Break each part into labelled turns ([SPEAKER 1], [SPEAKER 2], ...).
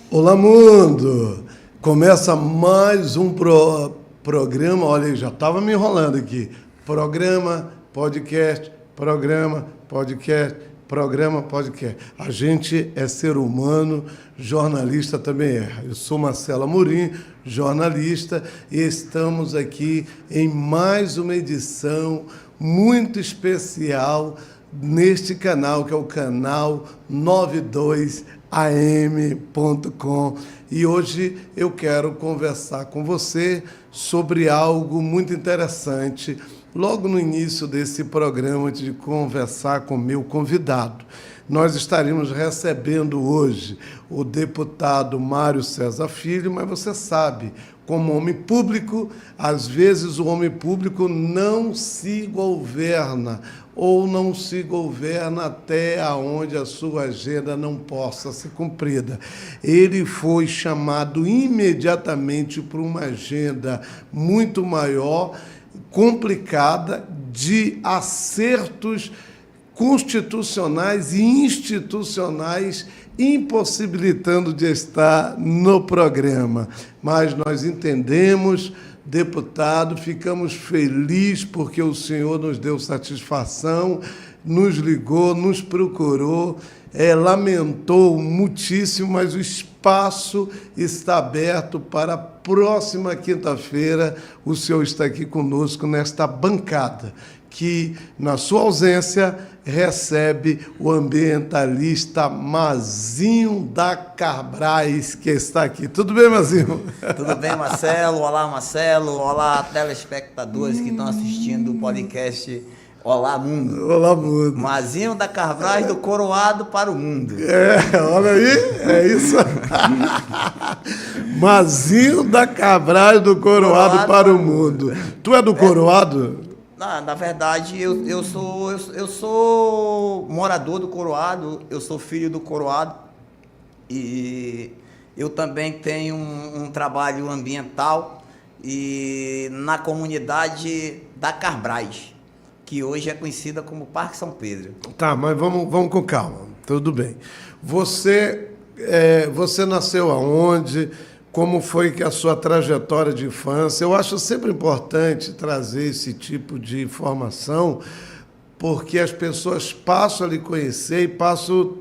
[SPEAKER 1] Olá, mundo! Começa mais um programa. Olha, já estava me enrolando aqui. Programa, podcast, programa, podcast, programa, podcast. A gente é ser humano, jornalista também é. Eu sou Marcelo Amorim, jornalista, e estamos aqui em mais uma edição muito especial neste canal, que é o canal 92am.com. E hoje eu quero conversar com você sobre algo muito interessante. Logo no início desse programa, antes de conversar com meu convidado, nós estaremos recebendo hoje o deputado Mário César Filho, mas você sabe, como homem público, às vezes o homem público não se governa, ou não se governa até onde a sua agenda não possa ser cumprida. Ele foi chamado imediatamente para uma agenda muito maior, complicada, de acertos constitucionais e institucionais, impossibilitando de estar no programa. Mas nós entendemos, deputado, ficamos felizes porque o senhor nos deu satisfação, nos ligou, nos procurou, lamentou muitíssimo, mas o espaço está aberto para a próxima quinta-feira. O senhor está aqui conosco nesta bancada, que, na sua ausência, recebe o ambientalista Mazinho da Carbrais, que está aqui. Tudo bem, Mazinho?
[SPEAKER 2] Tudo bem, Marcelo? Olá, Marcelo. Olá, telespectadores que estão assistindo o podcast Olá, Mundo.
[SPEAKER 1] Olá, Mundo.
[SPEAKER 2] Mazinho da Carbrais, do Coroado para o Mundo.
[SPEAKER 1] Olha aí, é isso. Mazinho da Carbrais, do Coroado para o Mundo. Tu é do Coroado?
[SPEAKER 2] Na verdade, eu sou morador do Coroado, eu sou filho do Coroado e eu também tenho um trabalho ambiental e na comunidade da Carbrais, que hoje é conhecida como Parque São Pedro.
[SPEAKER 1] Tá, mas vamos com calma, tudo bem. Você nasceu aonde? Como foi que a sua trajetória de infância? Eu acho sempre importante trazer esse tipo de informação, porque as pessoas passam a lhe conhecer e passam,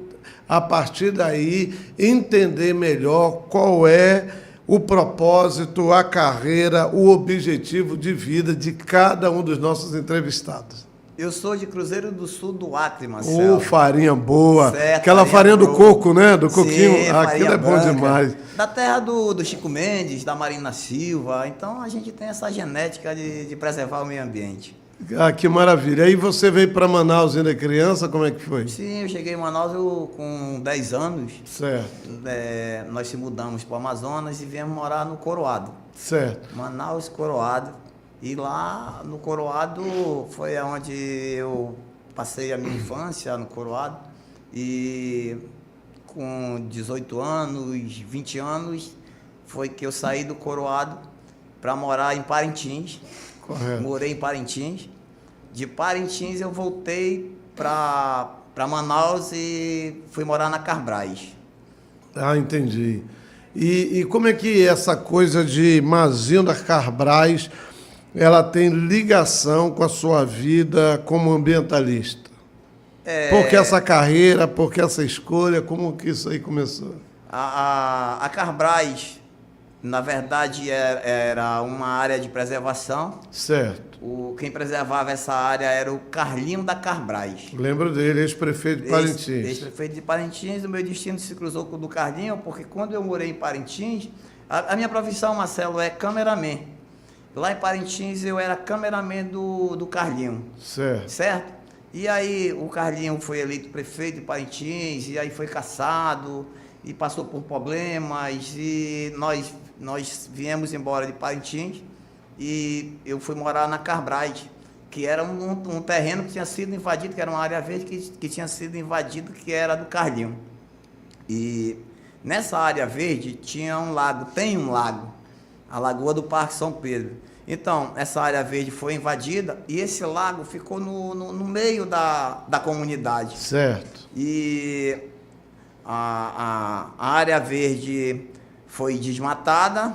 [SPEAKER 1] a partir daí, entender melhor qual é o propósito, a carreira, o objetivo de vida de cada um dos nossos entrevistados.
[SPEAKER 2] Eu sou de Cruzeiro do Sul do Acre, Marcelo.
[SPEAKER 1] Farinha boa.
[SPEAKER 2] Certo,
[SPEAKER 1] aquela farinha do coco, né? Do coquinho.
[SPEAKER 2] Sim,
[SPEAKER 1] aquilo é bom
[SPEAKER 2] branca,
[SPEAKER 1] demais.
[SPEAKER 2] Da terra do Chico Mendes, da Marina Silva. Então, a gente tem essa genética de preservar o meio ambiente.
[SPEAKER 1] Ah, que maravilha. Aí você veio para Manaus ainda criança, como é que foi?
[SPEAKER 2] Sim, eu cheguei em Manaus com 10 anos.
[SPEAKER 1] Certo.
[SPEAKER 2] Nós se mudamos para o Amazonas e viemos morar no Coroado.
[SPEAKER 1] Certo.
[SPEAKER 2] Manaus, Coroado. E lá no Coroado foi onde eu passei a minha infância, no Coroado. E com 18 anos, 20 anos, foi que eu saí do Coroado para morar em Parintins.
[SPEAKER 1] Correto.
[SPEAKER 2] Morei em Parintins. De Parintins eu voltei para Manaus e fui morar na Carbrais.
[SPEAKER 1] Ah, entendi. E como é que essa coisa de Mazinho da Carbrais, ela tem ligação com a sua vida como ambientalista? Por que essa carreira, por que essa escolha, como que isso aí começou?
[SPEAKER 2] A Carbrais, na verdade, era uma área de preservação.
[SPEAKER 1] Certo.
[SPEAKER 2] Quem preservava essa área era o Carlinho da Carbrais.
[SPEAKER 1] Lembro dele, ex-prefeito de Parintins.
[SPEAKER 2] Ex-prefeito de Parintins. O meu destino se cruzou com o do Carlinho, porque quando eu morei em Parintins, a minha profissão, Marcelo, é cameraman. Lá em Parintins eu era cameraman do Carlinho.
[SPEAKER 1] Certo.
[SPEAKER 2] Certo? E aí o Carlinho foi eleito prefeito de Parintins, e aí foi cassado, e passou por problemas, e nós viemos embora de Parintins, e eu fui morar na Carbrais, que era um terreno que tinha sido invadido, que era uma área verde que tinha sido invadido, que era do Carlinho. E nessa área verde tinha um lago, tem um lago, a Lagoa do Parque São Pedro. Então, essa área verde foi invadida e esse lago ficou no meio da comunidade.
[SPEAKER 1] Certo.
[SPEAKER 2] E a área verde foi desmatada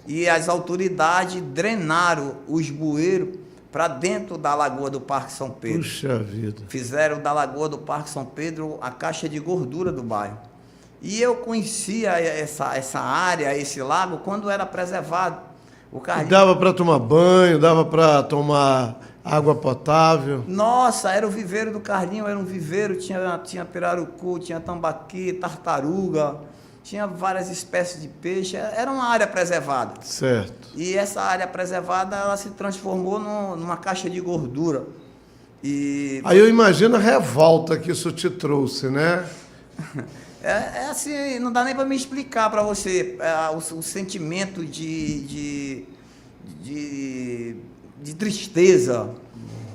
[SPEAKER 2] e as autoridades drenaram os bueiros para dentro da Lagoa do Parque São Pedro.
[SPEAKER 1] Puxa vida.
[SPEAKER 2] Fizeram da Lagoa do Parque São Pedro a caixa de gordura do bairro. E eu conhecia essa área, esse lago, quando era preservado. O Carlinhos...
[SPEAKER 1] Dava para tomar banho, dava para tomar água potável.
[SPEAKER 2] Nossa, era o viveiro do Carlinhos, era um viveiro, tinha pirarucu, tinha tambaqui, tartaruga, tinha várias espécies de peixe, era uma área preservada.
[SPEAKER 1] Certo.
[SPEAKER 2] E essa área preservada, ela se transformou numa caixa de gordura. E...
[SPEAKER 1] Aí eu imagino a revolta que isso te trouxe, né?
[SPEAKER 2] É assim, não dá nem para me explicar para você o sentimento de tristeza.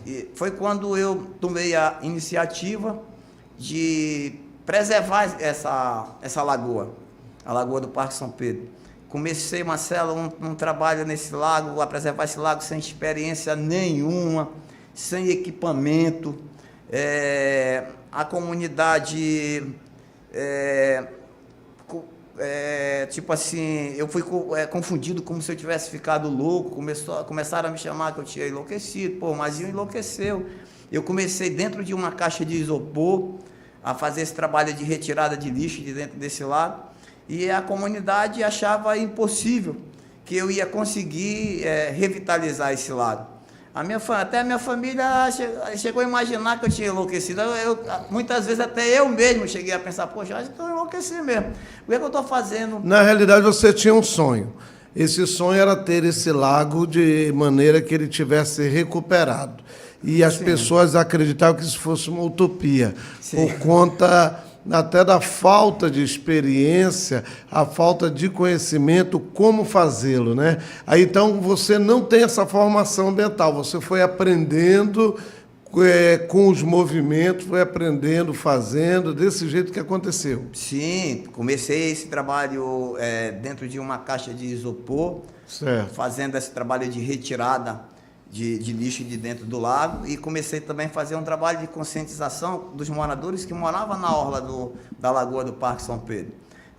[SPEAKER 2] E foi quando eu tomei a iniciativa de preservar essa lagoa, a Lagoa do Parque São Pedro. Comecei, Marcelo, um trabalho nesse lago, a preservar esse lago sem experiência nenhuma, sem equipamento. A comunidade... tipo assim, eu fui confundido como se eu tivesse ficado louco, começaram a me chamar que eu tinha enlouquecido, pô, mas eu enlouqueceu. Eu comecei dentro de uma caixa de isopor a fazer esse trabalho de retirada de lixo de dentro desse lago, e a comunidade achava impossível que eu ia conseguir revitalizar esse lago. Até a minha família chegou a imaginar que eu tinha enlouquecido. Muitas vezes até eu mesmo cheguei a pensar, poxa, acho que eu enlouqueci mesmo. O que é que eu estou fazendo?
[SPEAKER 1] Na realidade, você tinha um sonho. Esse sonho era ter esse lago de maneira que ele tivesse recuperado. E as pessoas acreditavam que isso fosse uma utopia. Sim. Por conta até da falta de experiência, a falta de conhecimento, como fazê-lo, né? Aí, então, você não tem essa formação ambiental, você foi aprendendo com os movimentos, foi aprendendo, fazendo, desse jeito que aconteceu.
[SPEAKER 2] Sim, comecei esse trabalho dentro de uma caixa de isopor, certo, fazendo esse trabalho de retirada de lixo de dentro do lago, e comecei também a fazer um trabalho de conscientização dos moradores que moravam na orla da Lagoa do Parque São Pedro.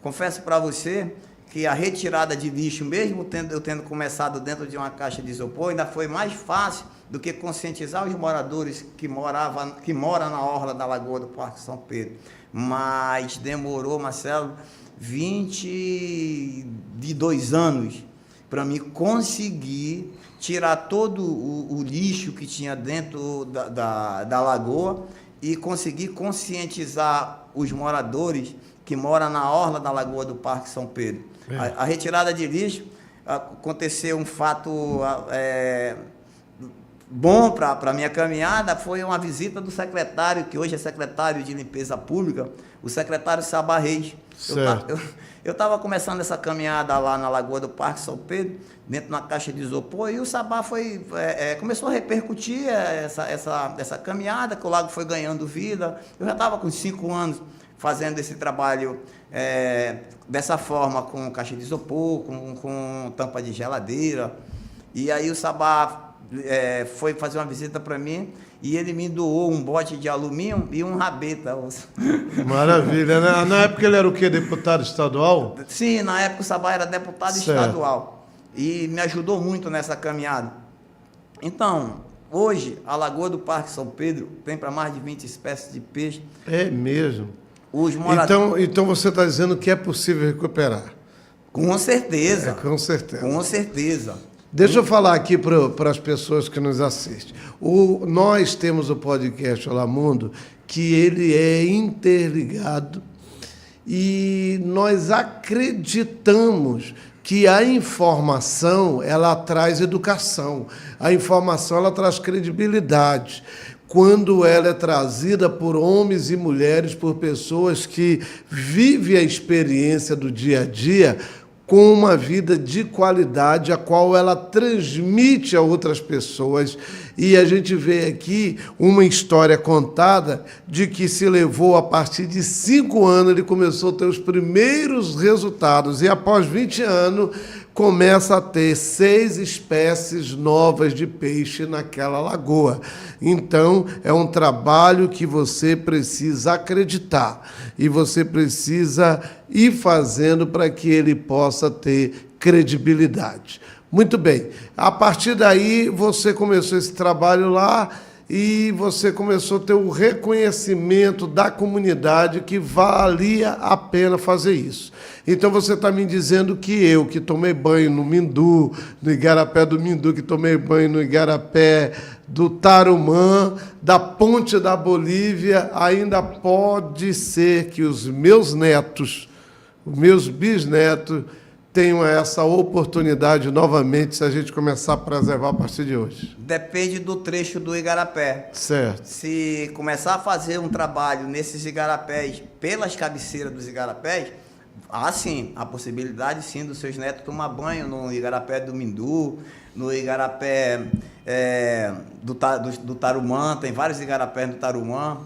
[SPEAKER 2] Confesso para você que a retirada de lixo, mesmo eu tendo começado dentro de uma caixa de isopor, ainda foi mais fácil do que conscientizar os moradores que moram na orla da Lagoa do Parque São Pedro. Mas demorou, Marcelo, 22 anos para mim conseguir tirar todo o lixo que tinha dentro da lagoa e conseguir conscientizar os moradores que moram na orla da Lagoa do Parque São Pedro. A retirada de lixo, aconteceu um fato bom para a minha caminhada, foi uma visita do secretário, que hoje é secretário de Limpeza Pública, o secretário Sabá Reis. Eu estava começando essa caminhada lá na Lagoa do Parque São Pedro, dentro de uma caixa de isopor, e o Sabá começou a repercutir essa caminhada, que o lago foi ganhando vida. Eu já estava com 5 anos fazendo esse trabalho dessa forma, com caixa de isopor, com tampa de geladeira. E aí o Sabá foi fazer uma visita para mim, e ele me doou um bote de alumínio e um rabeta.
[SPEAKER 1] Maravilha, né? Na época ele era o quê? Deputado estadual?
[SPEAKER 2] Sim, na época o Sabá era deputado estadual. E me ajudou muito nessa caminhada. Então, hoje, a Lagoa do Parque São Pedro tem para mais de 20 espécies de peixe.
[SPEAKER 1] É mesmo? Então você está dizendo que é possível recuperar?
[SPEAKER 2] Com certeza.
[SPEAKER 1] Com certeza.
[SPEAKER 2] Com certeza.
[SPEAKER 1] Deixa eu falar aqui para as pessoas que nos assistem. Nós temos o podcast Olá Mundo, que ele é interligado, e nós acreditamos que a informação, ela traz educação, a informação, ela traz credibilidade. Quando ela é trazida por homens e mulheres, por pessoas que vivem a experiência do dia a dia, com uma vida de qualidade, a qual ela transmite a outras pessoas. E a gente vê aqui uma história contada de que se levou, a partir de 5 anos, ele começou a ter os primeiros resultados, e após 20 anos começa a ter 6 espécies novas de peixe naquela lagoa. Então, é um trabalho que você precisa acreditar e você precisa ir fazendo para que ele possa ter credibilidade. Muito bem. A partir daí, você começou esse trabalho lá e você começou a ter o reconhecimento da comunidade que valia a pena fazer isso. Então, você está me dizendo que eu, que tomei banho no Mindu, no Igarapé do Mindu, que tomei banho no Igarapé do Tarumã, da Ponte da Bolívia, ainda pode ser que os meus netos, os meus bisnetos, tenham essa oportunidade novamente se a gente começar a preservar a partir de hoje?
[SPEAKER 2] Depende do trecho do igarapé.
[SPEAKER 1] Certo.
[SPEAKER 2] Se começar a fazer um trabalho nesses igarapés, pelas cabeceiras dos igarapés, há sim a possibilidade sim dos seus netos tomar banho no igarapé do Mindu, no igarapé do Tarumã, tem vários igarapés do Tarumã.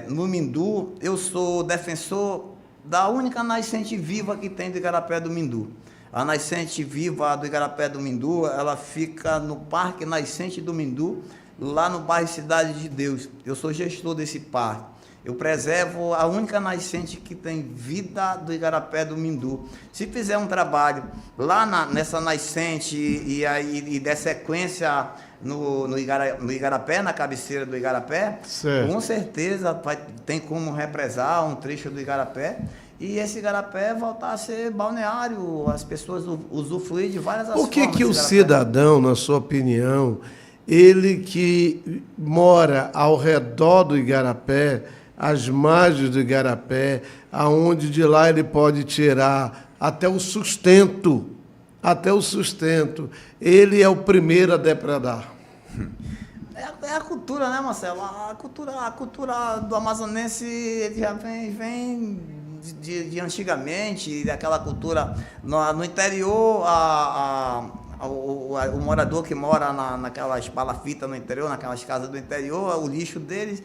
[SPEAKER 2] No Mindu, eu sou defensor da única nascente viva que tem do Igarapé do Mindu. A nascente viva do Igarapé do Mindu, ela fica no Parque Nascente do Mindu, lá no bairro Cidade de Deus. Eu sou gestor desse parque. Eu preservo a única nascente que tem vida do Igarapé do Mindu. Se fizer um trabalho lá nessa nascente e der sequência no Igarapé, na cabeceira do Igarapé, certo, com certeza tem como represar um trecho do Igarapé e esse Igarapé voltar a ser balneário, as pessoas usufruir de várias ações.
[SPEAKER 1] Por que o cidadão, na sua opinião, ele que mora ao redor do Igarapé, as margens do Igarapé, aonde de lá ele pode tirar até o sustento, ele é o primeiro a depredar?
[SPEAKER 2] É a cultura, né, Marcelo? A cultura do amazonense, ele já vem de antigamente, daquela cultura no interior. O morador que mora naquelas palafitas no interior, naquelas casas do interior, o lixo deles,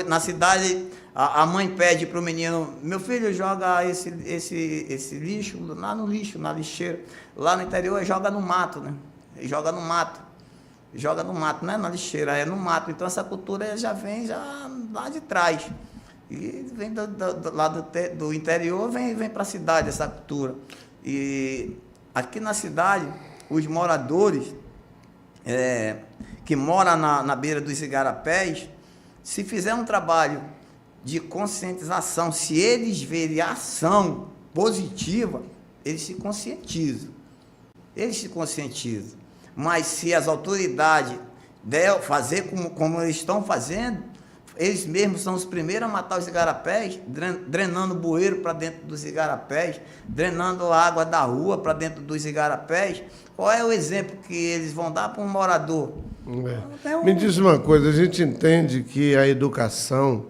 [SPEAKER 2] na cidade, a mãe pede para o menino: meu filho, joga esse lixo lá no lixo, na lixeira. Lá no interior, joga no mato, né? Joga no mato, não é na lixeira, é no mato. Então, essa cultura já vem lá de trás. E vem lá do interior, vem para a cidade, essa cultura. E aqui na cidade, os moradores que moram na beira dos igarapés, se fizer um trabalho de conscientização, se eles verem ação positiva, eles se conscientizam. Mas se as autoridades fazer como eles estão fazendo, eles mesmos são os primeiros a matar os igarapés, drenando bueiro para dentro dos igarapés, drenando a água da rua para dentro dos igarapés. Qual é o exemplo que eles vão dar para um morador?
[SPEAKER 1] Me diz uma coisa, a gente entende que a educação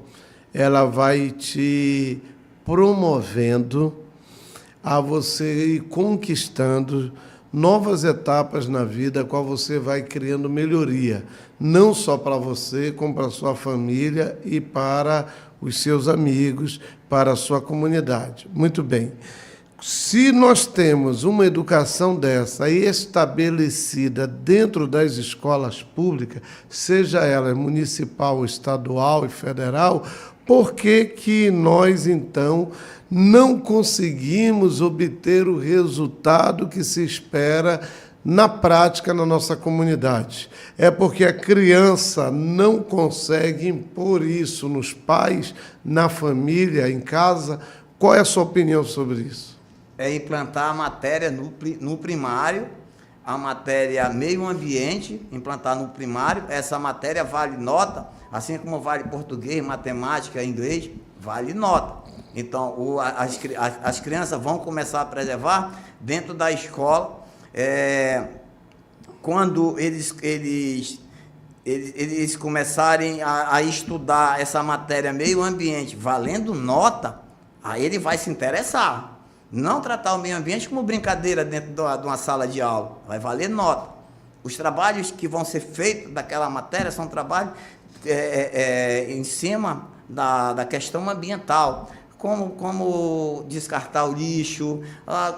[SPEAKER 1] ela vai te promovendo a você ir conquistando novas etapas na vida, a qual você vai criando melhoria, não só para você, como para a sua família e para os seus amigos, para a sua comunidade. Muito bem. Se nós temos uma educação dessa estabelecida dentro das escolas públicas, seja ela municipal, estadual e federal, por que nós, então, não conseguimos obter o resultado que se espera na prática na nossa comunidade? É porque a criança não consegue impor isso nos pais, na família, em casa? Qual é a sua opinião sobre isso?
[SPEAKER 2] É implantar a matéria no primário, a matéria meio ambiente, implantar no primário. Essa matéria vale nota, assim como vale português, matemática, inglês, vale nota. Então, as crianças vão começar a preservar dentro da escola. Quando eles começarem a estudar essa matéria meio ambiente valendo nota, aí ele vai se interessar. Não tratar o meio ambiente como brincadeira dentro de uma sala de aula, vai valer nota. Os trabalhos que vão ser feitos daquela matéria são trabalhos em cima da questão ambiental. como descartar o lixo,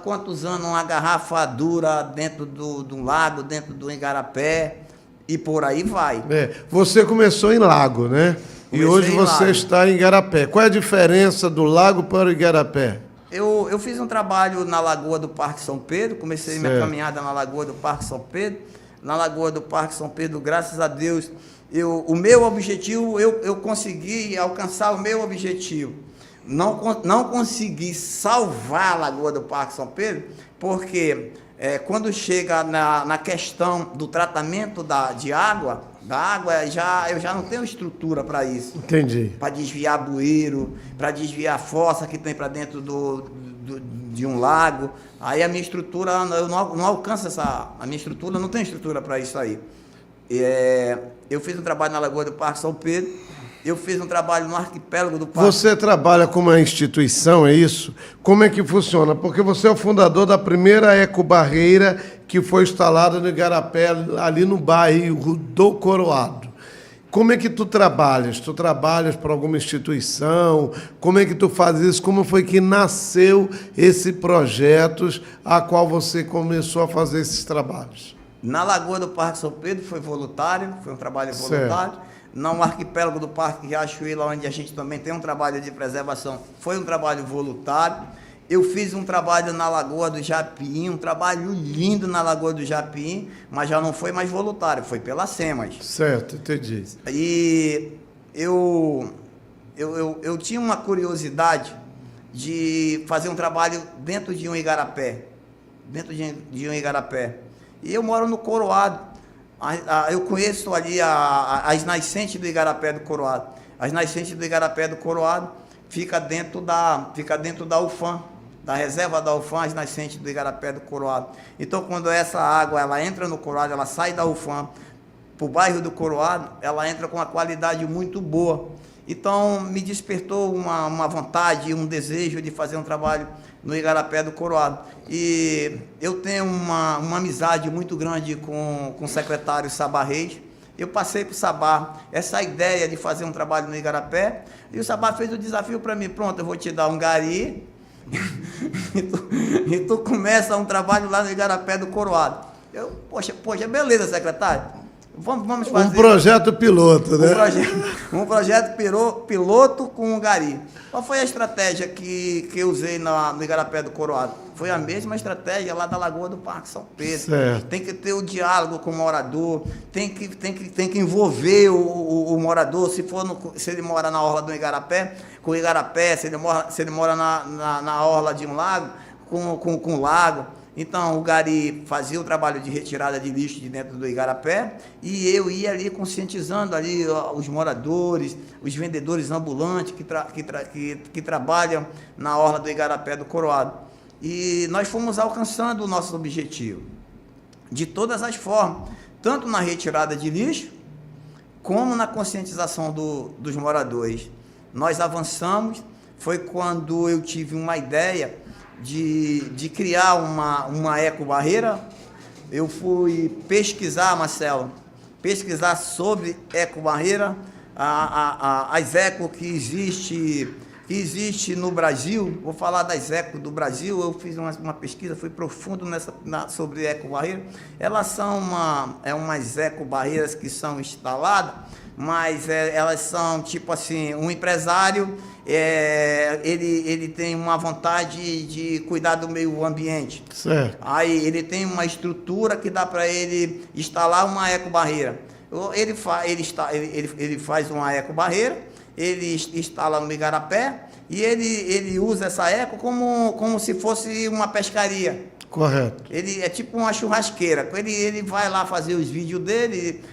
[SPEAKER 2] quantos anos uma garrafa dura dentro de um lago, dentro do igarapé, e por aí vai.
[SPEAKER 1] Você começou em lago, né? E hoje você está em igarapé. Qual é a diferença do lago para o igarapé?
[SPEAKER 2] Eu fiz um trabalho na Lagoa do Parque São Pedro, comecei minha caminhada na Lagoa do Parque São Pedro. Na Lagoa do Parque São Pedro, graças a Deus, o meu objetivo, eu consegui alcançar o meu objetivo. Não consegui salvar a Lagoa do Parque São Pedro, porque quando chega na questão do tratamento da água, eu já não tenho estrutura para isso.
[SPEAKER 1] Entendi.
[SPEAKER 2] Para desviar bueiro, para desviar a fossa que tem para dentro de um lago. Aí a minha estrutura, eu não alcanço a minha estrutura, não tem estrutura para isso aí. Eu fiz um trabalho na Lagoa do Parque São Pedro, eu fiz um trabalho no arquipélago do Parque.
[SPEAKER 1] Você trabalha com uma instituição, é isso? Como é que funciona? Porque você é o fundador da primeira ecobarreira que foi instalada no igarapé, ali no bairro do Coroado. Como é que tu trabalhas? Tu trabalhas para alguma instituição? Como é que tu faz isso? Como foi que nasceu esse projeto a qual você começou a fazer esses trabalhos?
[SPEAKER 2] Na Lagoa do Parque São Pedro foi voluntário, foi um trabalho voluntário. Certo. No arquipélago do Parque Riachuelo, onde a gente também tem um trabalho de preservação, foi um trabalho voluntário. Eu fiz um trabalho na Lagoa do Japim, um trabalho lindo na Lagoa do Japim, mas já não foi mais voluntário, foi pela SEMAS.
[SPEAKER 1] Certo, entendi.
[SPEAKER 2] E eu tinha uma curiosidade de fazer um trabalho dentro de um igarapé, E eu moro no Coroado. Eu conheço ali as nascentes do igarapé do Coroado. As nascentes do igarapé do Coroado fica dentro da UFAM, da reserva da UFAM, as nascentes do igarapé do Coroado. Então, quando essa água ela entra no Coroado, ela sai da UFAM para o bairro do Coroado, ela entra com uma qualidade muito boa. Então, me despertou uma vontade, um desejo de fazer um trabalho no igarapé do Coroado. E eu tenho uma amizade muito grande com o secretário Sabá Reis. Eu passei para o Sabá essa ideia de fazer um trabalho no igarapé, e o Sabá fez o desafio para mim: pronto, eu vou te dar um gari, e tu começa um trabalho lá no igarapé do Coroado. Poxa, beleza, secretário. Vamos fazer
[SPEAKER 1] um projeto piloto, né?
[SPEAKER 2] Um projeto piloto com o gari. Qual foi a estratégia que eu usei no igarapé do Coroado? Foi a mesma estratégia lá da Lagoa do Parque São Pedro.
[SPEAKER 1] Certo.
[SPEAKER 2] Tem que ter o diálogo com o morador, tem que envolver o morador, se ele mora na orla do igarapé, com o igarapé, se ele mora na orla de um lago, com o lago. Então, o gari fazia o trabalho de retirada de lixo de dentro do igarapé, e eu ia ali conscientizando ali os moradores, os vendedores ambulantes que trabalham na orla do igarapé do Coroado. E nós fomos alcançando o nosso objetivo, de todas as formas, tanto na retirada de lixo, como na conscientização dos moradores. Nós avançamos, foi quando eu tive uma ideia de criar uma ecobarreira. Eu fui pesquisar, Marcelo, sobre ecobarreira, as eco que existe no Brasil. Vou falar das eco do Brasil. Eu fiz uma pesquisa, fui profundo sobre ecobarreira. Elas são umas ecobarreiras que são instaladas, mas elas são tipo assim, um empresário, ele tem uma vontade de cuidar do meio ambiente.
[SPEAKER 1] Certo.
[SPEAKER 2] Aí ele tem uma estrutura que dá para ele instalar uma ecobarreira. Ele faz uma ecobarreira, ele instala no igarapé, e ele usa essa eco como se fosse uma pescaria.
[SPEAKER 1] Correto.
[SPEAKER 2] Ele é tipo uma churrasqueira. Ele vai lá fazer os vídeos dele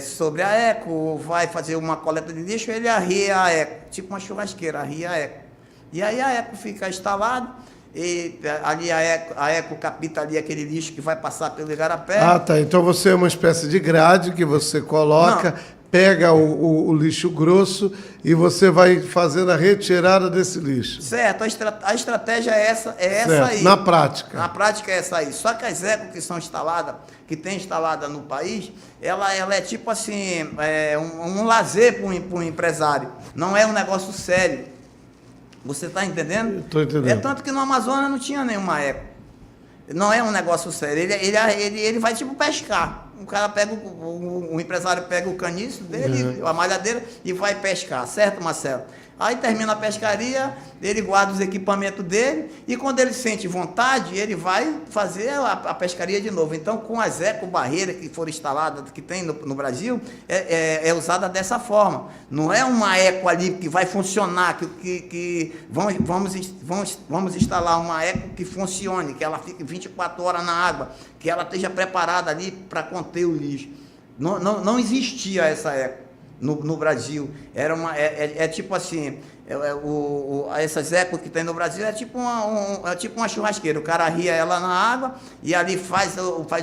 [SPEAKER 2] sobre a eco, vai fazer uma coleta de lixo, ele arria a eco, tipo uma churrasqueira, arria a eco. E aí a eco fica instalada, e ali a eco capta ali aquele lixo que vai passar pelo igarapé.
[SPEAKER 1] Ah, tá. Então você é uma espécie de grade que você coloca, pega o lixo grosso e você vai fazendo a retirada desse lixo.
[SPEAKER 2] Certo, a estratégia é essa aí.
[SPEAKER 1] Na prática.
[SPEAKER 2] Na prática é essa aí. Só que as ecos que são instaladas, que tem instalada no país, ela é tipo assim, um lazer para um empresário. Não é um negócio sério. Você está entendendo?
[SPEAKER 1] Estou entendendo.
[SPEAKER 2] É tanto que no Amazonas não tinha nenhuma eco. Não é um negócio sério. Ele vai tipo pescar. O cara pega, o empresário pega o caniço dele, a malhadeira, e vai pescar, certo, Marcelo? Aí termina a pescaria, ele guarda os equipamentos dele, e quando ele sente vontade, ele vai fazer a pescaria de novo. Então, com as ecobarreiras que foram instaladas, que tem no Brasil, é usada dessa forma. Não é uma eco ali que vai funcionar, vamos instalar uma eco que funcione, que ela fique 24 horas na água, que ela esteja preparada ali para conter o lixo. Não existia essa eco no Brasil. É tipo assim, essas ecos que tem no Brasil é tipo uma churrasqueira. O cara ria ela na água e ali faz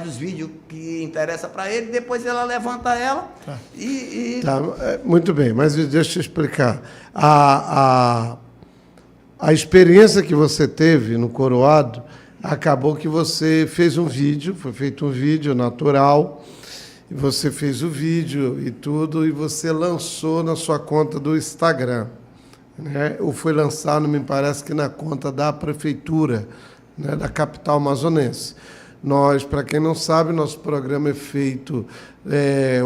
[SPEAKER 2] os vídeos que interessa para ele, depois ela levanta ela e...
[SPEAKER 1] Tá, muito bem, mas deixa eu explicar. A experiência que você teve no Coroado, acabou que você fez um vídeo, foi feito um vídeo natural, e você fez o vídeo e tudo, e você lançou na sua conta do Instagram, né? Ou foi lançado, me parece que na conta da prefeitura, né, da capital amazonense. Nós, para quem não sabe, nosso programa é feito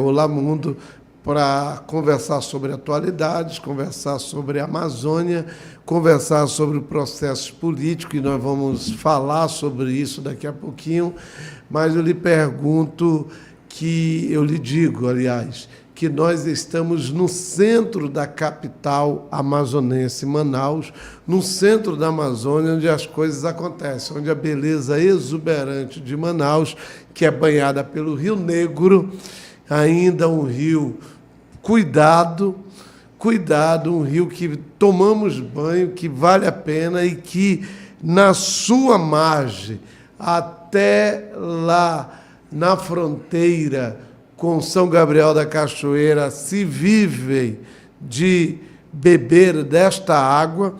[SPEAKER 1] Olá Mundo, para conversar sobre atualidades, conversar sobre a Amazônia, conversar sobre processos políticos, e nós vamos falar sobre isso daqui a pouquinho, mas eu lhe pergunto, eu lhe digo, aliás, que nós estamos no centro da capital amazonense, Manaus, no centro da Amazônia, onde as coisas acontecem, onde a beleza exuberante de Manaus, que é banhada pelo Rio Negro, ainda um rio cuidado, um rio que tomamos banho, que vale a pena e que, na sua margem, até lá na fronteira com São Gabriel da Cachoeira, se vivem de beber desta água.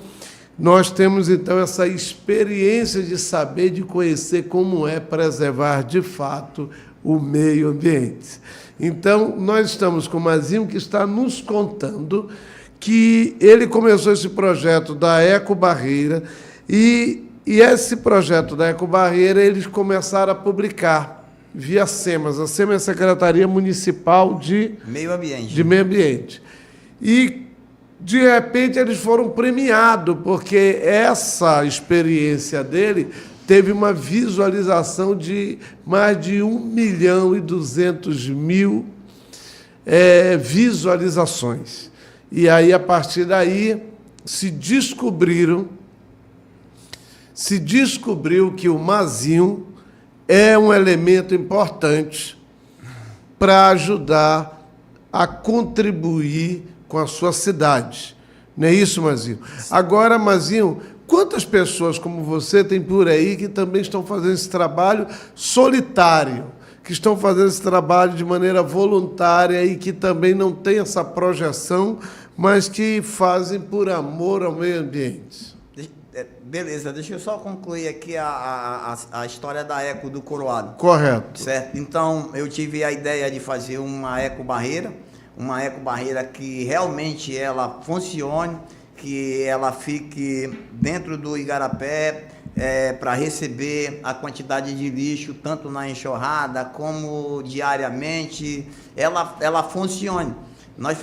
[SPEAKER 1] Nós temos, então, essa experiência de saber, de conhecer como é preservar, de fato, o meio ambiente. Então, nós estamos com o Mazinho, que está nos contando que ele começou esse projeto da Ecobarreira, e esse projeto da Ecobarreira eles começaram a publicar via SEMAS. A SEMAS é a Secretaria Municipal de
[SPEAKER 2] Meio Ambiente.
[SPEAKER 1] De Meio Ambiente. E, de repente, eles foram premiados, porque essa experiência dele teve uma visualização de mais de 1.200.000 visualizações. E aí, a partir daí, se descobriu que o Mazinho é um elemento importante para ajudar a contribuir com a sua cidade. Não é isso, Mazinho? Agora, Mazinho, quantas pessoas como você tem por aí que também estão fazendo esse trabalho solitário, que estão fazendo esse trabalho de maneira voluntária e que também não têm essa projeção, mas que fazem por amor ao meio ambiente?
[SPEAKER 2] Beleza, deixa eu só concluir aqui a história da eco do Coroado.
[SPEAKER 1] Correto.
[SPEAKER 2] Certo? Então, eu tive a ideia de fazer uma ecobarreira que realmente ela funcione, que ela fique dentro do igarapé, para receber a quantidade de lixo, tanto na enxurrada como diariamente, ela funcione. Nós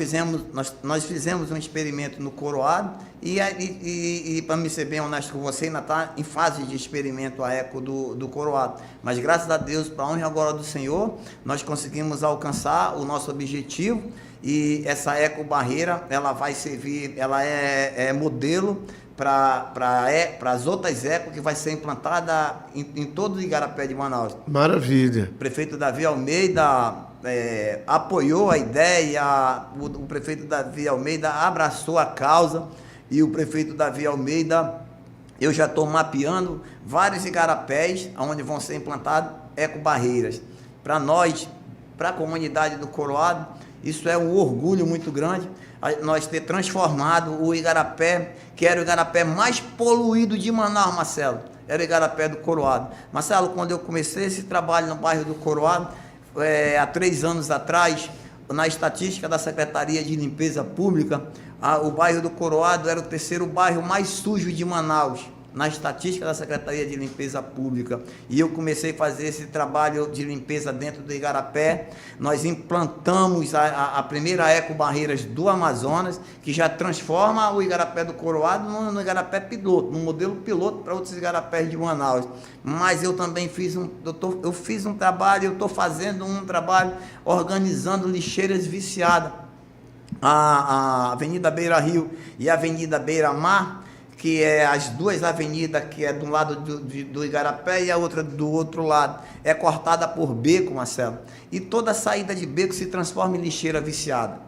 [SPEAKER 2] fizemos um experimento no Coroado e para me ser bem honesto com você, ainda está em fase de experimento a eco do Coroado. Mas graças a Deus, para a honra e glória do Senhor, nós conseguimos alcançar o nosso objetivo, e essa ecobarreira, ela vai servir, ela é modelo para as outras ecos que vai ser implantada em todo o igarapé de Manaus.
[SPEAKER 1] Maravilha.
[SPEAKER 2] O prefeito Davi Almeida apoiou a ideia, o prefeito Davi Almeida abraçou a causa, e o prefeito Davi Almeida, eu já estou mapeando vários igarapés onde vão ser implantadas ecobarreiras. Para nós, para a comunidade do Coroado, isso é um orgulho muito grande, nós ter transformado o igarapé, que era o igarapé mais poluído de Manaus, Marcelo, era o igarapé do Coroado. Marcelo, quando eu comecei esse trabalho no bairro do Coroado, há 3 anos atrás, na estatística da Secretaria de Limpeza Pública, o bairro do Coroado era o terceiro bairro mais sujo de Manaus, na estatística da Secretaria de Limpeza Pública. E eu comecei a fazer esse trabalho de limpeza dentro do Igarapé. Nós implantamos a primeira ecobarreiras do Amazonas, que já transforma o Igarapé do Coroado no Igarapé piloto, no modelo piloto para outros igarapés de Manaus. Mas eu também fiz um trabalho, eu estou fazendo um trabalho organizando lixeiras viciadas. A Avenida Beira Rio e a Avenida Beira Mar, que é as duas avenidas, que é de um lado do Igarapé e a outra do outro lado, é cortada por beco, Marcelo, e toda saída de beco se transforma em lixeira viciada.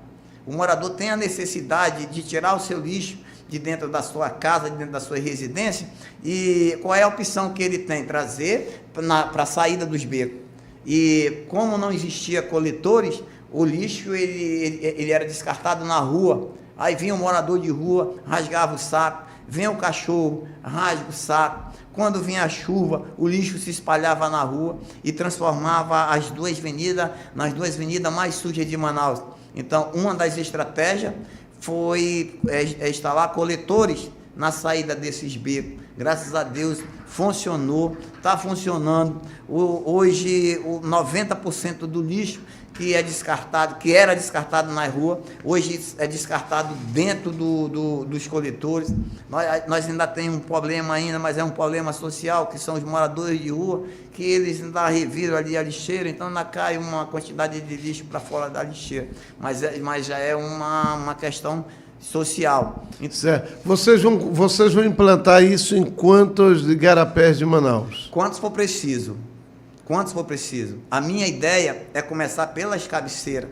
[SPEAKER 2] O morador tem a necessidade de tirar o seu lixo de dentro da sua casa, de dentro da sua residência, e qual é a opção que ele tem? Trazer para a saída dos becos. E como não existia coletores, o lixo ele era descartado na rua. Aí vinha o morador de rua, rasgava o saco, vinha o cachorro, rasga o saco. Quando vinha a chuva, o lixo se espalhava na rua e transformava as duas avenidas nas duas avenidas mais sujas de Manaus. Então, uma das estratégias foi instalar coletores na saída desses becos. Graças a Deus funcionou, está funcionando. Hoje, 90% do lixo que era descartado na rua, hoje é descartado dentro dos coletores. Nós ainda temos um problema ainda, mas é um problema social, que são os moradores de rua, que eles ainda reviram ali a lixeira, então ainda cai uma quantidade de lixo para fora da lixeira. Mas já é uma questão social.
[SPEAKER 1] Certo. Vocês vão implantar isso em quantos igarapés de Manaus?
[SPEAKER 2] Quantos for preciso. A minha ideia é começar pelas cabeceiras,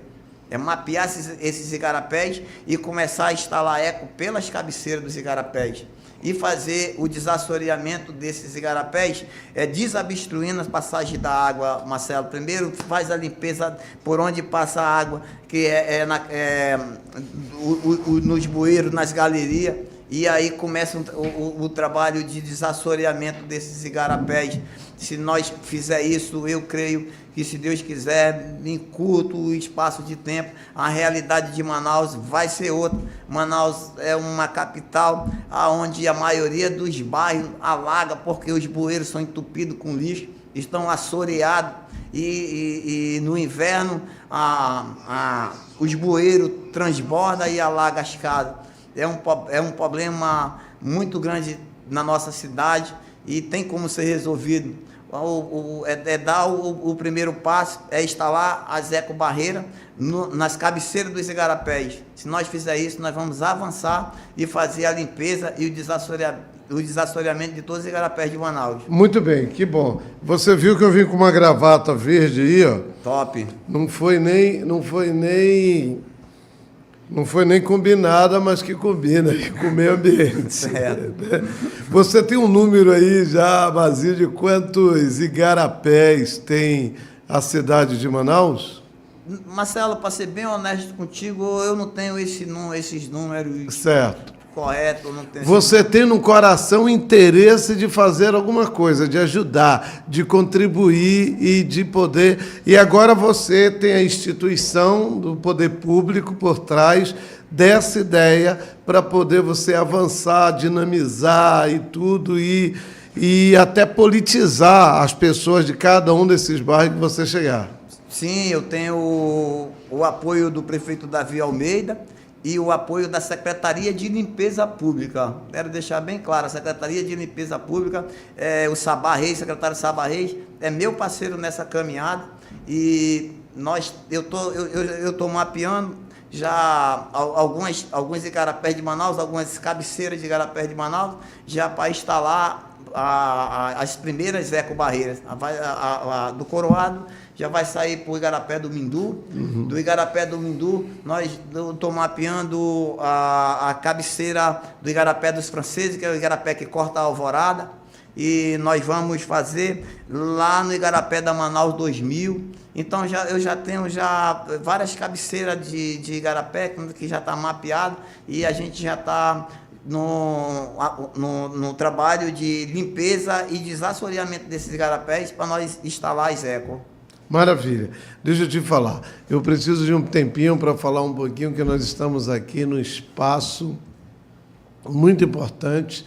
[SPEAKER 2] é mapear esses igarapés e começar a instalar eco pelas cabeceiras dos igarapés e fazer o desassoreamento desses igarapés, desobstruindo as passagens da água, Marcelo. Primeiro faz a limpeza por onde passa a água, que nos bueiros, nas galerias, e aí começa o trabalho de desassoreamento desses igarapés. Se nós fizer isso, eu creio que, se Deus quiser, em curto espaço de tempo, a realidade de Manaus vai ser outra. Manaus é uma capital onde a maioria dos bairros alaga, porque os bueiros são entupidos com lixo, estão assoreados, e no inverno os bueiros transbordam e alagam as casas. É um problema muito grande na nossa cidade e tem como ser resolvido. Dar o primeiro passo, é instalar as ecobarreiras nas cabeceiras dos igarapés. Se nós fizer isso, nós vamos avançar e fazer a limpeza e o desassoreamento de todos os igarapés de Manaus.
[SPEAKER 1] Muito bem, que bom. Você viu que eu vim com uma gravata verde aí, ó?
[SPEAKER 2] Top.
[SPEAKER 1] Não foi nem combinada, mas que combina aí com o meio ambiente.
[SPEAKER 2] Certo.
[SPEAKER 1] Você tem um número aí já, Mazil, de quantos igarapés tem a cidade de Manaus?
[SPEAKER 2] Marcelo, para ser bem honesto contigo, eu não tenho esses números.
[SPEAKER 1] Certo.
[SPEAKER 2] Correto, não tenho.
[SPEAKER 1] Você tem no coração interesse de fazer alguma coisa, de ajudar, de contribuir e de poder. E agora você tem a instituição do poder público por trás dessa ideia para poder você avançar, dinamizar e tudo, e até politizar as pessoas de cada um desses bairros que você chegar.
[SPEAKER 2] Sim, eu tenho o apoio do prefeito Davi Almeida e o apoio da Secretaria de Limpeza Pública. Quero deixar bem claro, a Secretaria de Limpeza Pública, o Sabá Reis, secretário Sabá Reis, é meu parceiro nessa caminhada, e eu tô mapeando já alguns igarapés de Manaus, algumas cabeceiras de igarapés de Manaus, já para instalar as primeiras ecobarreiras. Do Coroado já vai sair para o Igarapé do Mindu. Uhum. Do Igarapé do Mindu, eu estou mapeando a cabeceira do Igarapé dos Franceses, que é o Igarapé que corta a Alvorada, e nós vamos fazer lá no Igarapé da Manaus 2000. Então eu já tenho várias cabeceiras de Igarapé que já está mapeado, e a gente já está no trabalho de limpeza e desassoreamento desses igarapés para nós instalar as eco.
[SPEAKER 1] Maravilha. Deixa eu te falar. Eu preciso de um tempinho para falar um pouquinho que nós estamos aqui no espaço muito importante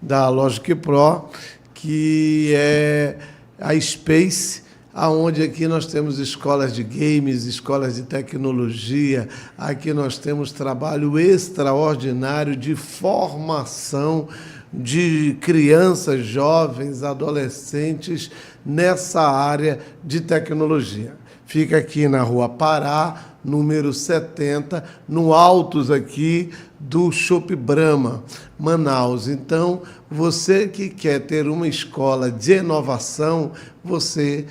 [SPEAKER 1] da Logic Pro, que é a Space, aonde aqui nós temos escolas de games, escolas de tecnologia, aqui nós temos trabalho extraordinário de formação de crianças, jovens, adolescentes nessa área de tecnologia. Fica aqui na Rua Pará, número 70, no altos aqui do Shopping Brahma, Manaus. Então, você que quer ter uma escola de inovação, você